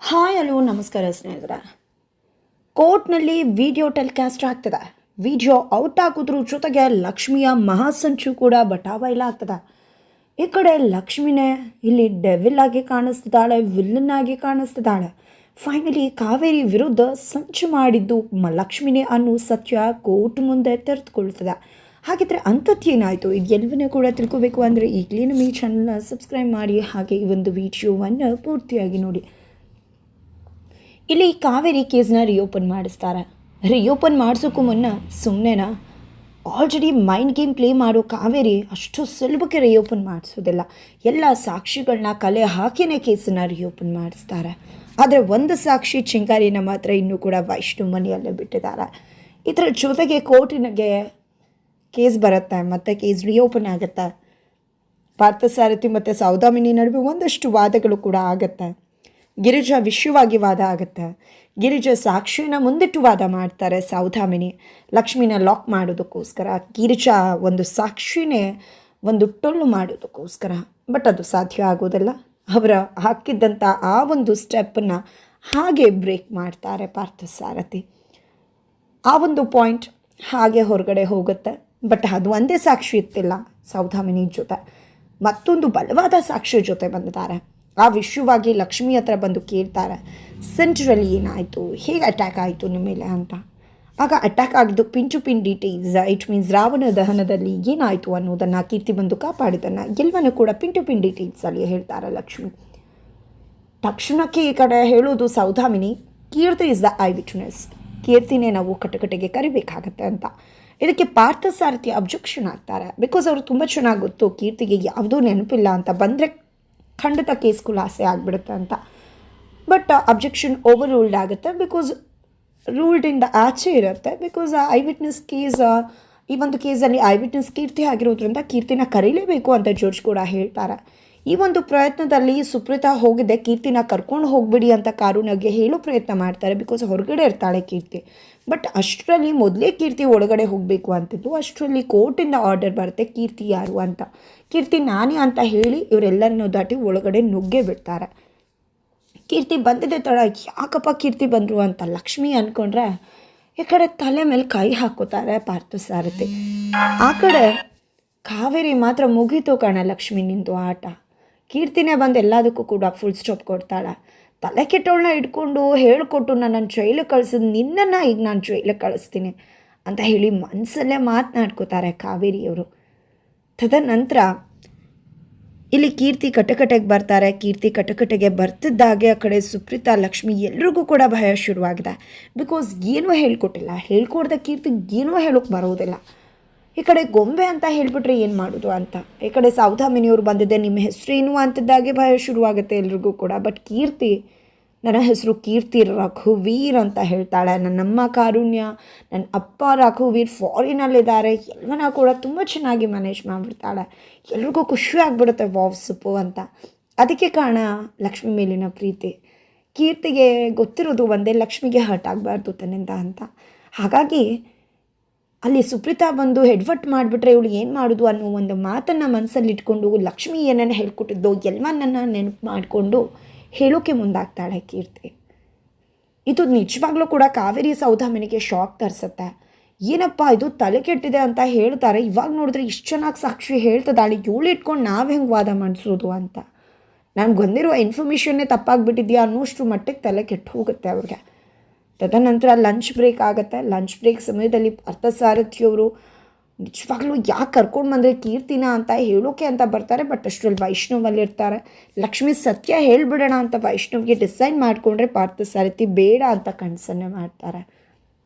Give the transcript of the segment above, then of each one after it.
Hi hello ನಮಸ್ಕಾರ ಸ್ನೇಹಿತರೆ. ಕೋರ್ಟ್ನಲ್ಲಿ ವಿಡಿಯೋ ಟೆಲಿಕಾಸ್ಟ್ ಆಗ್ತದೆ. ವಿಡಿಯೋ ಔಟ್ ಆಗೋದ್ರ ಜೊತೆಗೆ ಲಕ್ಷ್ಮಿಯ ಮಹಾಸಂಚು ಕೂಡ ಬಟಾಬೈಲ ಆಗ್ತದೆ. ಈ ಕಡೆ ಲಕ್ಷ್ಮಿನೇ ಇಲ್ಲಿ ಡೆವಿಲ್ ಆಗಿ ಕಾಣಿಸ್ತಿದ್ದಾಳೆ, ವಿಲ್ಲನ್ ಆಗಿ ಕಾಣಿಸ್ತಿದ್ದಾಳೆ. ಫೈನಲಿ ಕಾವೇರಿ ವಿರುದ್ಧ ಸಂಚು ಮಾಡಿದ್ದು ಲಕ್ಷ್ಮಿನೇ ಅನ್ನೋ ಸತ್ಯ ಕೋರ್ಟ್ ಮುಂದೆ ತೆರೆದುಕೊಳ್ತದೆ. ಹಾಗಿದ್ರೆ ಅಂಥದ್ದು ಏನಾಯಿತು, ಇದು ಎಲ್ಲವನ್ನೂ ಕೂಡ ತಿಳ್ಕೋಬೇಕು ಅಂದರೆ ಈಗಲೇ ನಮ್ಮ ಈ ಚಾನಲ್ನ ಸಬ್ಸ್ಕ್ರೈಬ್ ಮಾಡಿ, ಹಾಗೆ ಈ ಒಂದು ವಿಡಿಯೋವನ್ನು ಪೂರ್ತಿಯಾಗಿ ನೋಡಿ. ಇಲ್ಲಿ ಕಾವೇರಿ ಕೇಸ್ನ ರಿಓಪನ್ ಮಾಡಿಸ್ತಾರೆ. ರಿಓಪನ್ ಮಾಡಿಸೋಕ್ಕೂ ಮುನ್ನ ಸುಮ್ಮನೆನಾ, ಆಲ್ರೆಡಿ ಮೈಂಡ್ ಗೇಮ್ ಪ್ಲೇ ಮಾಡೋ ಕಾವೇರಿ ಅಷ್ಟು ಸುಲಭಕ್ಕೆ ರಿಓಪನ್ ಮಾಡಿಸೋದಿಲ್ಲ. ಎಲ್ಲ ಸಾಕ್ಷಿಗಳನ್ನ ಕಲೆ ಹಾಕಿನೇ ಕೇಸನ್ನು ರಿಓಪನ್ ಮಾಡಿಸ್ತಾರೆ. ಆದರೆ ಒಂದು ಸಾಕ್ಷಿ ಚಿಂಗಾರಿನ ಮಾತ್ರ ಇನ್ನೂ ಕೂಡ ವೈಷ್ಣು ಮನೆಯಲ್ಲೇ ಬಿಟ್ಟಿದ್ದಾರೆ. ಇದರ ಜೊತೆಗೆ ಕೋರ್ಟಿನಿಗೆ ಕೇಸ್ ಬರುತ್ತೆ ಮತ್ತು ಕೇಸ್ ರಿಓಪನ್ ಆಗುತ್ತೆ. ಪಾರ್ಥಸಾರಥಿ ಮತ್ತು ಸೌದಾಮಿನಿ ನಡುವೆ ಒಂದಷ್ಟು ವಾದಗಳು ಕೂಡ ಆಗುತ್ತೆ. ಗಿರಿಜಾ ವಿಷಯವಾಗಿ ವಾದ ಆಗುತ್ತೆ. ಗಿರಿಜಾ ಸಾಕ್ಷಿನ ಮುಂದಿಟ್ಟು ವಾದ ಮಾಡ್ತಾರೆ ಸೌದಾಮಿನಿ ಲಕ್ಷ್ಮಿನ ಲಾಕ್ ಮಾಡೋದಕ್ಕೋಸ್ಕರ. ಗಿರಿಜಾ ಒಂದು ಸಾಕ್ಷಿನೇ ಒಂದು ಟೊಳ್ಳು ಮಾಡೋದಕ್ಕೋಸ್ಕರ. ಬಟ್ ಅದು ಸಾಧ್ಯ ಆಗೋದಿಲ್ಲ. ಅವರ ಹಾಕಿದ್ದಂಥ ಆ ಒಂದು ಸ್ಟೆಪ್ಪನ್ನು ಹಾಗೆ ಬ್ರೇಕ್ ಮಾಡ್ತಾರೆ ಪಾರ್ಥಸಾರಥಿ. ಆ ಒಂದು ಪಾಯಿಂಟ್ ಹಾಗೆ ಹೊರಗಡೆ ಹೋಗುತ್ತೆ. ಬಟ್ ಅದು ಒಂದೇ ಸಾಕ್ಷಿ ಇರ್ತಿಲ್ಲ. ಸೌದಾಮಿನಿ ಜೊತೆ ಮತ್ತೊಂದು ಬಲವಾದ ಸಾಕ್ಷಿ ಜೊತೆ ಬಂದಿದ್ದಾರೆ. ಆ ವಿಷಯವಾಗಿ ಲಕ್ಷ್ಮಿ ಹತ್ರ ಬಂದು ಕೇಳ್ತಾರೆ, ಸೆಂಟ್ರಲ್ಲಿ ಏನಾಯಿತು, ಹೇಗೆ ಅಟ್ಯಾಕ್ ಆಯಿತು ನಿಮ್ಮ ಮೇಲೆ ಅಂತ. ಆಗ ಅಟ್ಯಾಕ್ ಆಗಿದ್ದು pin to pin details, it means Ravana ದಹನದಲ್ಲಿ ಏನಾಯಿತು ಅನ್ನೋದನ್ನು, ಕೀರ್ತಿ ಬಂದು ಕಾಪಾಡಿದ್ದನ್ನು ಎಲ್ಲವನ್ನೂ ಕೂಡ ಪಿನ್ ಟು ಪಿನ್ ಡೀಟೇಲ್ಸಲ್ಲಿ ಹೇಳ್ತಾರೆ ಲಕ್ಷ್ಮಿ. ತಕ್ಷಣಕ್ಕೆ ಈ ಕಡೆ ಹೇಳೋದು ಸೌದಾಮಿನಿ, ಕೀರ್ತಿ ಇಸ್ ದ ಐ ವಿಟ್ನೆಸ್, ಕೀರ್ತಿನೇ ನಾವು ಕಟಕಟೆಗೆ ಕರಿಬೇಕಾಗತ್ತೆ ಅಂತ. ಇದಕ್ಕೆ ಪಾರ್ಥಸಾರಥಿ ಅಬ್ಜೆಕ್ಷನ್ ಆಗ್ತಾರೆ. ಬಿಕಾಸ್ ಅವರು ತುಂಬ ಚೆನ್ನಾಗಿ ಗೊತ್ತು ಕೀರ್ತಿಗೆ ಯಾವುದೂ ನೆನಪಿಲ್ಲ ಅಂತ, ಬಂದರೆ ಖಂಡಿತ ಕೇಸ್ ಖುಲಾಸೆ ಆಗಿಬಿಡುತ್ತೆ ಅಂತ. ಬಟ್ ಅಬ್ಜೆಕ್ಷನ್ ಓವರ್ ರೂಲ್ಡ್ ಆಗುತ್ತೆ. ಬಿಕಾಸ್ ರೂಲ್ಡಿಂದ ಆಚೆ ಇರುತ್ತೆ. ಬಿಕಾಸ್ ಐ ವಿಟ್ನೆಸ್ ಕೇಸ್, ಈ ಒಂದು ಕೇಸಲ್ಲಿ ಐ ವಿಟ್ನೆಸ್ ಕೀರ್ತಿ ಆಗಿರೋದ್ರಿಂದ ಕೀರ್ತಿನ ಕರೀಲೇಬೇಕು ಅಂತ ಜಡ್ಜ್ ಕೂಡ ಹೇಳ್ತಾರೆ. ಈ ಒಂದು ಪ್ರಯತ್ನದಲ್ಲಿ ಸುಪ್ರೀತಾ ಹೋಗಿದ್ದೆ, ಕೀರ್ತಿನ ಕರ್ಕೊಂಡು ಹೋಗ್ಬಿಡಿ ಅಂತ ಕಾರುಣಿಗೆ ಹೇಳೋ ಪ್ರಯತ್ನ ಮಾಡ್ತಾರೆ. ಬಿಕಾಸ್ ಹೊರಗಡೆ ಇರ್ತಾಳೆ ಕೀರ್ತಿ. ಬಟ್ ಅಷ್ಟರಲ್ಲಿ ಮೊದಲೇ ಕೀರ್ತಿ ಒಳಗಡೆ ಹೋಗಬೇಕು ಅಂತಿದ್ದು. ಅಷ್ಟರಲ್ಲಿ ಕೋರ್ಟಿಂದ ಆರ್ಡರ್ ಬರುತ್ತೆ ಕೀರ್ತಿ ಯಾರು ಅಂತ. ಕೀರ್ತಿ ನಾನೇ ಅಂತ ಹೇಳಿ ಇವರೆಲ್ಲರನ್ನೂ ದಾಟಿ ಒಳಗಡೆ ನುಗ್ಗೇ ಬಿಡ್ತಾರೆ. ಕೀರ್ತಿ ಬಂದಿದ್ದೆ ತಡ, ಯಾಕಪ್ಪ ಕೀರ್ತಿ ಬಂದರು ಅಂತ ಲಕ್ಷ್ಮಿ ಅಂದ್ಕೊಂಡ್ರೆ ಈ ಕಡೆ ತಲೆ ಮೇಲೆ ಕೈ ಹಾಕೋತಾರೆ ಪಾರ್ಥಸಾರಥಿ. ಆ ಕಡೆ ಕಾವೇರಿ ಮಾತ್ರ ಮುಗೀತು ಕಾಣ ಲಕ್ಷ್ಮಿ ನಿಂದು ಆಟ. ಕೀರ್ತಿನೇ ಬಂದು ಎಲ್ಲದಕ್ಕೂ ಕೂಡ ಫುಲ್ ಸ್ಟಾಪ್ ಕೊಡ್ತಾಳೆ. ತಲೆ ಕೆಟ್ಟವಳನ್ನ ಇಟ್ಕೊಂಡು ಹೇಳಿಕೊಟ್ಟು ನನ್ನನ್ನು ಜೈಲಿಗೆ ಕಳಿಸಿದ್ದು, ನಿನ್ನನ್ನು ಈಗ ನಾನು ಜೈಲಿಗೆ ಕಳಿಸ್ತೀನಿ ಅಂತ ಹೇಳಿ ಮನಸ್ಸಲ್ಲೇ ಮಾತನಾಡ್ಕೋತಾರೆ ಕಾವೇರಿಯವರು. ತದನಂತರ ಇಲ್ಲಿ ಕೀರ್ತಿ ಕಟಕಟೆಗೆ ಬರ್ತಾರೆ. ಕೀರ್ತಿ ಕಟಕಟೆಗೆ ಬರ್ತಿದ್ದಾಗೆ ಆ ಕಡೆ ಸುಪ್ರೀತಾ ಲಕ್ಷ್ಮಿ ಎಲ್ರಿಗೂ ಕೂಡ ಭಯ ಶುರುವಾಗಿದೆ. ಬಿಕಾಸ್ ಏನೂ ಹೇಳ್ಕೊಟ್ಟಿಲ್ಲ. ಹೇಳ್ಕೊಡ್ದೆ ಕೀರ್ತಿಗೆ ಏನೂ ಹೇಳೋಕ್ಕೆ ಬರೋದಿಲ್ಲ. ಈ ಕಡೆ ಗೊಂಬೆ ಅಂತ ಹೇಳಿಬಿಟ್ರೆ ಏನು ಮಾಡೋದು ಅಂತ. ಈ ಕಡೆ ಸೌದಾಮಿನಿಯವರು ಬಂದಿದ್ದೆ, ನಿಮ್ಮ ಹೆಸರೇನು ಅಂತಿದ್ದಾಗೆ ಭಯ ಶುರುವಾಗುತ್ತೆ ಎಲ್ರಿಗೂ ಕೂಡ. ಬಟ್ ಕೀರ್ತಿ, ನನ್ನ ಹೆಸರು ಕೀರ್ತಿ ರಘುವೀರ್ ಅಂತ ಹೇಳ್ತಾಳೆ. ನನ್ನಮ್ಮ ಕಾರುಣ್ಯ, ನನ್ನ ಅಪ್ಪ ರಘುವೀರ್ ಫಾರಿನಲ್ಲಿದ್ದಾರೆ. ಎಲ್ಲವನ್ನ ಕೂಡ ತುಂಬ ಚೆನ್ನಾಗಿ ಮ್ಯಾನೇಜ್ ಮಾಡಿಬಿಡ್ತಾಳೆ. ಎಲ್ರಿಗೂ ಖುಷಿ ಆಗಿಬಿಡುತ್ತೆ, ವಾವ್ ಸೊಪ್ಪು ಅಂತ. ಅದಕ್ಕೆ ಕಾರಣ ಲಕ್ಷ್ಮಿ ಮೇಲಿನ ಪ್ರೀತಿ. ಕೀರ್ತಿಗೆ ಗೊತ್ತಿರೋದು ಒಂದೇ, ಲಕ್ಷ್ಮಿಗೆ ಹರ್ಟ್ ಆಗಬಾರ್ದು ತನ್ನಿಂದ ಅಂತ. ಹಾಗಾಗಿ ಅಲ್ಲಿ ಸುಪ್ರೀತಾ ಬಂದು ಹೆಡ್ವಟ್ ಮಾಡಿಬಿಟ್ರೆ ಇವಳು ಏನು ಮಾಡೋದು ಅನ್ನೋ ಒಂದು ಮಾತನ್ನು ಮನಸ್ಸಲ್ಲಿ ಇಟ್ಕೊಂಡು ಲಕ್ಷ್ಮಿ ಏನನ್ನು ಹೇಳ್ಕೊಟ್ಟಿದ್ದೋ ಎಲ್ಲವನ್ನ ನೆನಪು ಮಾಡಿಕೊಂಡು ಹೇಳೋಕ್ಕೆ ಮುಂದಾಗ್ತಾಳೆ ಕೀರ್ತಿ. ಇದು ನಿಜವಾಗ್ಲೂ ಕೂಡ ಕಾವೇರಿ ಸೌದಾಮಿನಿಗೆ ಶಾಕ್ ತರಿಸುತ್ತೆ. ಏನಪ್ಪ ಇದು ತಲೆ ಕೆಟ್ಟಿದೆ ಅಂತ ಹೇಳ್ತಾರೆ, ಇವಾಗ ನೋಡಿದ್ರೆ ಇಷ್ಟು ಚೆನ್ನಾಗಿ ಸಾಕ್ಷಿ ಹೇಳ್ತದಾಳೆ, ಇವಳು ಇಟ್ಕೊಂಡು ನಾವು ಹೆಂಗೆ ವಾದ ಮಾಡಿಸೋದು ಅಂತ. ನನಗೆ ಬಂದಿರುವ ಇನ್ಫಾರ್ಮೇಷನ್ನೇ ತಪ್ಪಾಗಿಬಿಟ್ಟಿದ್ಯಾ ಅನ್ನೋಷ್ಟು ಮಟ್ಟಿಗೆ ತಲೆ ಕೆಟ್ಟು ಹೋಗುತ್ತೆ ಅವ್ರಿಗೆ. ತದನಂತರ ಲಂಚ್ ಬ್ರೇಕ್ ಆಗುತ್ತೆ. ಲಂಚ್ ಬ್ರೇಕ್ ಸಮಯದಲ್ಲಿ ಪಾರ್ಥಸಾರಥಿಯವರು ನಿಜವಾಗ್ಲೂ ಯಾಕೆ ಕರ್ಕೊಂಡು ಬಂದರೆ ಕೀರ್ತಿನ ಅಂತ ಹೇಳೋಕೆ ಅಂತ ಬರ್ತಾರೆ. ಬಟ್ ಅಷ್ಟರಲ್ಲಿ ವೈಷ್ಣವಲ್ಲಿರ್ತಾರೆ. ಲಕ್ಷ್ಮಿ ಸತ್ಯ ಹೇಳಿಬಿಡೋಣ ಅಂತ ವೈಷ್ಣವ್ಗೆ ಡಿಸೈಡ್ ಮಾಡಿಕೊಂಡ್ರೆ ಪಾರ್ಥಸಾರಥಿ ಬೇಡ ಅಂತ ಕನಸನ್ನೇ ಮಾಡ್ತಾರೆ.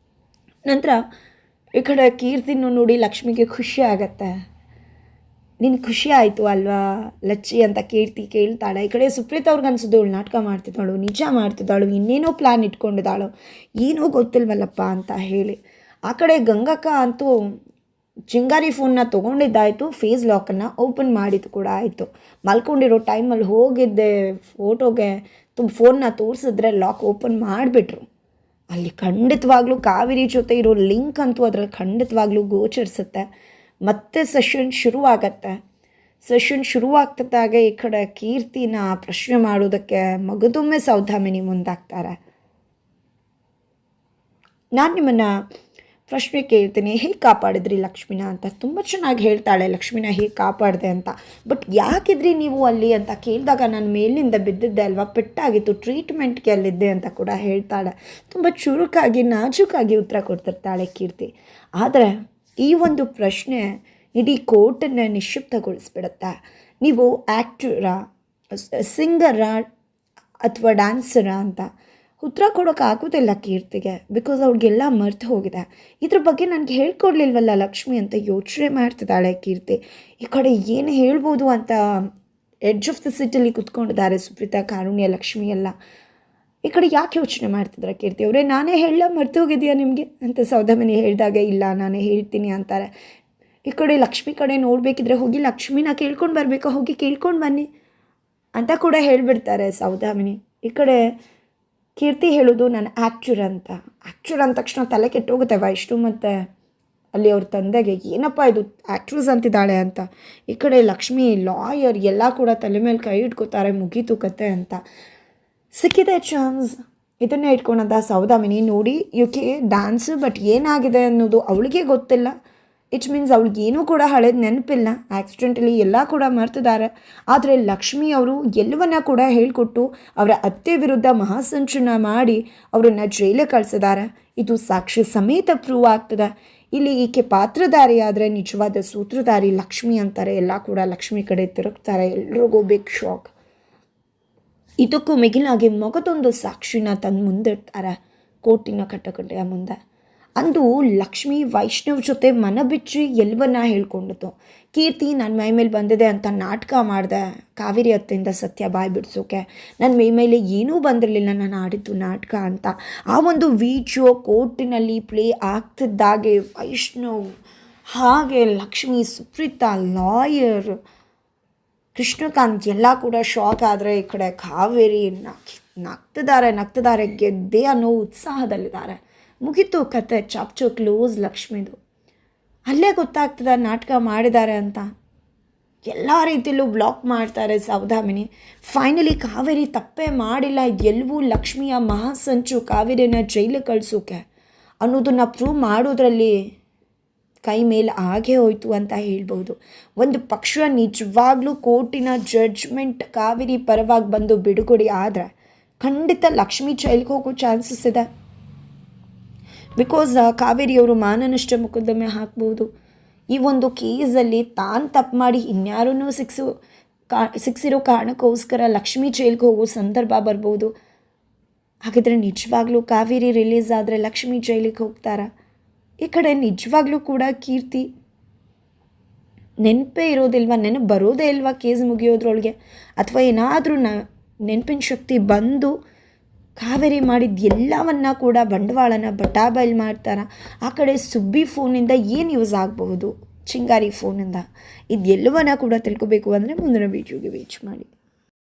ನಂತರ ಈ ಕಡೆ ಕೀರ್ತಿನೂ ನೋಡಿ ಲಕ್ಷ್ಮಿಗೆ ಖುಷಿ ಆಗತ್ತೆ. ನಿನಗೆ ಖುಷಿ ಆಯಿತು ಅಲ್ವಾ ಲಚ್ಚಿ ಅಂತ ಕೀರ್ತಿ ಕೇಳ್ತಾಳೆ. ಈ ಕಡೆ ಸುಪ್ರೀತಾ ಅವ್ರಿಗೆ ಅನ್ಸೋದು ಇವಳು ನಾಟಕ ಮಾಡ್ತಿದ್ದಾಳು, ನಿಜ ಮಾಡ್ತಿದ್ದಾಳು, ಇನ್ನೇನೋ ಪ್ಲ್ಯಾನ್ ಇಟ್ಕೊಂಡಿದ್ದಾಳು, ಏನೋ ಗೊತ್ತಿಲ್ವಲ್ಲಪ್ಪ ಅಂತ ಹೇಳಿ. ಆ ಕಡೆ ಗಂಗಕ್ಕ ಅಂತೂ ಚಿಂಗಾರಿ ಫೋನ್ನ ತೊಗೊಂಡಿದ್ದಾಯಿತು, ಫೇಸ್ ಲಾಕನ್ನು ಓಪನ್ ಮಾಡಿದ್ದು ಕೂಡ ಆಯಿತು. ಮಲ್ಕೊಂಡಿರೋ ಟೈಮಲ್ಲಿ ಹೋಗಿದ್ದೆ ಫೋಟೋಗೆ ಫೋನ್ನ ತೋರಿಸಿದ್ರೆ ಲಾಕ್ ಓಪನ್ ಮಾಡಿಬಿಟ್ರು. ಅಲ್ಲಿ ಖಂಡಿತವಾಗ್ಲೂ ಕಾವೇರಿ ಜೊತೆ ಇರೋ ಲಿಂಕ್ ಅಂತೂ ಅದರಲ್ಲಿ ಖಂಡಿತವಾಗ್ಲೂ ಗೋಚರಿಸುತ್ತೆ. ಮತ್ತೆ ಸೆಷನ್ ಶುರುವಾಗತ್ತೆ. ಸೆಷನ್ ಶುರುವಾಗ್ತಿದ್ದಾಗ ಈ ಕಡೆ ಕೀರ್ತಿನ ಪ್ರಶ್ನೆ ಮಾಡೋದಕ್ಕೆ ಮಗದೊಮ್ಮೆ ಸೌದಾಮಿನಿ ಮುಂದಾಗ್ತಾರೆ. ನಾನು ನಿಮ್ಮನ್ನು ಪ್ರಶ್ನೆ ಕೇಳ್ತೀನಿ, ಹೇಗೆ ಕಾಪಾಡಿದ್ರಿ ಲಕ್ಷ್ಮಿನ ಅಂತ. ತುಂಬ ಚೆನ್ನಾಗಿ ಹೇಳ್ತಾಳೆ ಲಕ್ಷ್ಮಿನ ಹೇಗೆ ಕಾಪಾಡಿದೆ ಅಂತ. ಬಟ್ ಯಾಕಿದ್ರಿ ನೀವು ಅಲ್ಲಿ ಅಂತ ಕೇಳಿದಾಗ ನಾನು ಮೇಲಿಂದ ಬಿದ್ದಿದ್ದೆ ಅಲ್ವಾ, ಪೆಟ್ಟಾಗಿತ್ತು, ಟ್ರೀಟ್ಮೆಂಟ್ಗೆ ಅಲ್ಲಿದ್ದೆ ಅಂತ ಕೂಡ ಹೇಳ್ತಾಳೆ. ತುಂಬ ಚುರುಕಾಗಿ ನಾಜೂಕಾಗಿ ಉತ್ತರ ಕೊಡ್ತಿರ್ತಾಳೆ ಕೀರ್ತಿ. ಆದರೆ ಈ ಒಂದು ಪ್ರಶ್ನೆ ಇಡೀ ಕೋರ್ಟನ್ನು ನಿಶ್ಶಬ್ದಗೊಳಿಸ್ಬಿಡುತ್ತೆ. ನೀವು ಆ್ಯಕ್ಟರಾ, ಸಿಂಗರಾ ಅಥವಾ ಡ್ಯಾನ್ಸರಾ ಅಂತ ಉತ್ತರ ಕೊಡೋಕ್ಕಾಗೋದಿಲ್ಲ ಕೀರ್ತಿಗೆ. ಬಿಕಾಸ್ ಅವ್ಳಿಗೆಲ್ಲ ಮರ್ತು ಹೋಗಿದೆ. ಇದ್ರ ಬಗ್ಗೆ ನನಗೆ ಹೇಳ್ಕೊಡ್ಲಿಲ್ವಲ್ಲ ಲಕ್ಷ್ಮಿ ಅಂತ ಯೋಚನೆ ಮಾಡ್ತಿದ್ದಾಳೆ ಕೀರ್ತಿ. ಈ ಕಡೆ ಏನು ಹೇಳ್ಬೋದು ಅಂತ ಎಡ್ಜ್ ಆಫ್ ದ ಸಿಟಲ್ಲಿ ಕುತ್ಕೊಂಡಿದ್ದಾರೆ ಸುಪ್ರೀತಾ, ಕಾರುಣ್ಯ, ಲಕ್ಷ್ಮಿ ಎಲ್ಲ. ಈ ಕಡೆ ಯಾಕೆ ಯೋಚನೆ ಮಾಡ್ತಿದ್ದಾರೆ ಕೀರ್ತಿ ಅವರೇ? ನಾನೇ ಹೇಳ ಮರ್ತು ಹೋಗಿದೆಯಾ ನಿಮಗೆ ಅಂತ ಸೌದಾಮಿನಿ ಹೇಳಿದಾಗ ಇಲ್ಲ ನಾನೇ ಹೇಳ್ತೀನಿ ಅಂತಾರೆ. ಈ ಕಡೆ ಲಕ್ಷ್ಮಿ ಕಡೆ ನೋಡಬೇಕಿದ್ರೆ ಹೋಗಿ ಲಕ್ಷ್ಮಿನ ಕೇಳ್ಕೊಂಡು ಬರಬೇಕಾ, ಹೋಗಿ ಕೇಳ್ಕೊಂಡು ಬನ್ನಿ ಅಂತ ಕೂಡ ಹೇಳಿಬಿಡ್ತಾರೆ ಸೌದಾಮಿನಿ. ಈ ಕಡೆ ಕೀರ್ತಿ ಹೇಳೋದು ನಾನು ಆ್ಯಕ್ಚರ್ ಅಂತ. ಆ್ಯಕ್ಚರ್ ಅಂದ ತಕ್ಷಣ ತಲೆ ಕೆಟ್ಟೋಗುತ್ತೆ ವೈಷ್ಣು ಮತ್ತು ಅಲ್ಲಿ ಅವ್ರ ತಂದೆಗೆ, ಏನಪ್ಪ ಇದು ಆ್ಯಕ್ಟ್ರೆಸ್ ಅಂತಿದ್ದಾಳೆ ಅಂತ. ಈ ಕಡೆ ಲಕ್ಷ್ಮಿ ಲಾಯರ್ ಎಲ್ಲ ಕೂಡ ತಲೆ ಮೇಲೆ ಕೈ ಇಟ್ಕೋತಾರೆ, ಮುಗೀತು ಕತೆ ಅಂತ. ಸಿಕ್ಕಿದೆ ಚಾನ್ಸ್, ಇದನ್ನೇ ಇಟ್ಕೊಳದ ಸೌದಾಮಿನಿ. ನೋಡಿ ಇವಕ್ಕೆ ಡ್ಯಾನ್ಸು, ಬಟ್ ಏನಾಗಿದೆ ಅನ್ನೋದು ಅವಳಿಗೆ ಗೊತ್ತಿಲ್ಲ. ಇಟ್ ಮೀನ್ಸ್ ಅವ್ಳಿಗೇನೂ ಕೂಡ ಹಳೇದು ನೆನಪಿಲ್ಲ. ಆಕ್ಸಿಡೆಂಟಲಿ ಎಲ್ಲ ಕೂಡ ಮರ್ತಿದ್ದಾರೆ. ಆದರೆ ಲಕ್ಷ್ಮಿ ಅವರು ಎಲ್ಲವನ್ನ ಕೂಡ ಹೇಳಿಕೊಟ್ಟು ಅವರ ಅತ್ತೆ ವಿರುದ್ಧ ಮಹಾಸಂಚನ ಮಾಡಿ ಅವರನ್ನು ಜೈಲಿಗೆ ಕಳಿಸಿದ್ದಾರೆ. ಇದು ಸಾಕ್ಷಿ ಸಮೇತ ಪ್ರೂವ್ ಆಗ್ತದೆ. ಇಲ್ಲಿ ಈಕೆ ಪಾತ್ರಧಾರಿ ಆದರೆ ನಿಜವಾದ ಸೂತ್ರಧಾರಿ ಲಕ್ಷ್ಮಿ ಅಂತಾರೆ. ಎಲ್ಲ ಕೂಡ ಲಕ್ಷ್ಮಿ ಕಡೆ ತಿರುಗ್ತಾರೆ. ಎಲ್ರಿಗೂ ಬಿಗ್ ಶಾಕ್. ಇದಕ್ಕೂ ಮಿಗಿಲಾಗಿ ಮಗದೊಂದು ಸಾಕ್ಷಿನ ತಂದು ಮುಂದಿಡ್ತಾರೆ ಕೋರ್ಟಿನ ಕಟ್ಟಕಡೆಯ ಮುಂದೆ. ಅಂದು ಲಕ್ಷ್ಮಿ ವೈಷ್ಣವ್ ಜೊತೆ ಮನಬಿಚ್ಚಿ ಎಲ್ಲವನ್ನ ಹೇಳ್ಕೊಂಡಿತ್ತು. ಕೀರ್ತಿ ನನ್ನ ಮೈ ಮೇಲೆ ಬಂದಿದೆ ಅಂತ ನಾಟಕ ಮಾಡಿದೆ ಕಾವೇರಿ ಅತ್ತೆಯಿಂದ ಸತ್ಯ ಬಾಯಿ ಬಿಡಿಸೋಕೆ. ನನ್ನ ಮೈ ಮೇಲೆ ಏನೂ ಬಂದಿರಲಿಲ್ಲ, ನಾನು ಆಡಿದ್ದು ನಾಟಕ ಅಂತ. ಆ ಒಂದು ವಿಡಿಯೋ ಕೋರ್ಟಿನಲ್ಲಿ ಪ್ಲೇ ಆಗ್ತಿದ್ದಾಗೆ ವೈಷ್ಣವ್, ಹಾಗೆ ಲಕ್ಷ್ಮಿ, ಸುಪ್ರೀತಾ, ಲಾಯರ್, ಕೃಷ್ಣಕಾಂತ್ ಎಲ್ಲ ಕೂಡ ಶಾಕ್. ಆದರೆ ಈ ಕಡೆ ಕಾವೇರಿ ನಗ್ತಿದ್ದಾರೆ, ಗೆದ್ದೆ ಅನ್ನೋ ಉತ್ಸಾಹದಲ್ಲಿದ್ದಾರೆ. ಮುಗಿತು ಕತೆ, ಚಾಪ್ಚೋ ಕ್ಲೋಸ್ ಲಕ್ಷ್ಮಿದು. ಅಲ್ಲೇ ಗೊತ್ತಾಗ್ತದೆ ನಾಟಕ ಮಾಡಿದ್ದಾರೆ ಅಂತ. ಎಲ್ಲ ರೀತಿಯಲ್ಲೂ ಬ್ಲಾಕ್ ಮಾಡ್ತಾರೆ ಸೌದಾಮಿನಿ. ಫೈನಲಿ ಕಾವೇರಿ ತಪ್ಪೇ ಮಾಡಿಲ್ಲ, ಎಲ್ಲವೂ ಲಕ್ಷ್ಮಿಯ ಮಹಾಸಂಚು ಕಾವೇರಿನ ಜೈಲಿಗೆ ಕಳಿಸೋಕೆ ಅನ್ನೋದನ್ನು ಪ್ರೂವ್ ಮಾಡೋದ್ರಲ್ಲಿ ಕೈ ಮೇಲೆ ಆಗೇ ಹೋಯ್ತು ಅಂತ ಹೇಳ್ಬೋದು. ಒಂದು ಪಕ್ಷ ನಿಜವಾಗ್ಲೂ ಕೋರ್ಟಿನ ಜಡ್ಜ್ಮೆಂಟ್ ಕಾವೇರಿ ಪರವಾಗಿ ಬಂದು ಬಿಡುಗಡೆ ಆದರೆ ಖಂಡಿತ ಲಕ್ಷ್ಮಿ ಜೈಲಿಗೆ ಹೋಗೋ ಚಾನ್ಸಸ್ ಇದೆ. ಬಿಕಾಸ್ ಕಾವೇರಿಯವರು ಮಾನನಷ್ಟ ಮೊಕದ್ದಮೆ ಹಾಕ್ಬೋದು. ಈ ಒಂದು ಕೇಸಲ್ಲಿ ತಾನು ತಪ್ಪು ಮಾಡಿ ಇನ್ಯಾರನ್ನೂ ಸಿಕ್ಸಿರೋ ಕಾರಣಕ್ಕೋಸ್ಕರ ಲಕ್ಷ್ಮಿ ಜೈಲಿಗೆ ಹೋಗೋ ಸಂದರ್ಭ ಬರ್ಬೋದು. ಹಾಗಿದ್ರೆ ನಿಜವಾಗ್ಲೂ ಕಾವೇರಿ ರಿಲೀಸ್ ಆದರೆ ಲಕ್ಷ್ಮಿ ಜೈಲಿಗೆ ಹೋಗ್ತಾರಾ? ಈ ಕಡೆ ನಿಜವಾಗ್ಲೂ ಕೂಡ ಕೀರ್ತಿ ನೆನಪೇ ಇರೋದಿಲ್ವಾ, ನೆನಪು ಬರೋದೇ ಇಲ್ವಾ ಕೇಸ್ ಮುಗಿಯೋದ್ರೊಳಗೆ? ಅಥವಾ ಏನಾದರೂ ನೆನಪಿನ ಶಕ್ತಿ ಬಂದು ಕಾವೇರಿ ಮಾಡಿದ ಎಲ್ಲವನ್ನ ಕೂಡ ಬಂಡವಾಳನ ಬಟಾಬೈಲ್ ಮಾಡ್ತಾರ? ಆ ಕಡೆ ಸುಬ್ಬಿ ಫೋನಿಂದ ಏನು ಯೂಸ್ ಆಗಬಹುದು, ಚಿಂಗಾರಿ ಫೋನಿಂದ? ಇದೆಲ್ಲವನ್ನ ಕೂಡ ತಿಳ್ಕೊಬೇಕು ಅಂದರೆ ಮುಂದಿನ ವೀಡಿಯೋಗೆ ವೇಚ್ ಮಾಡಿ.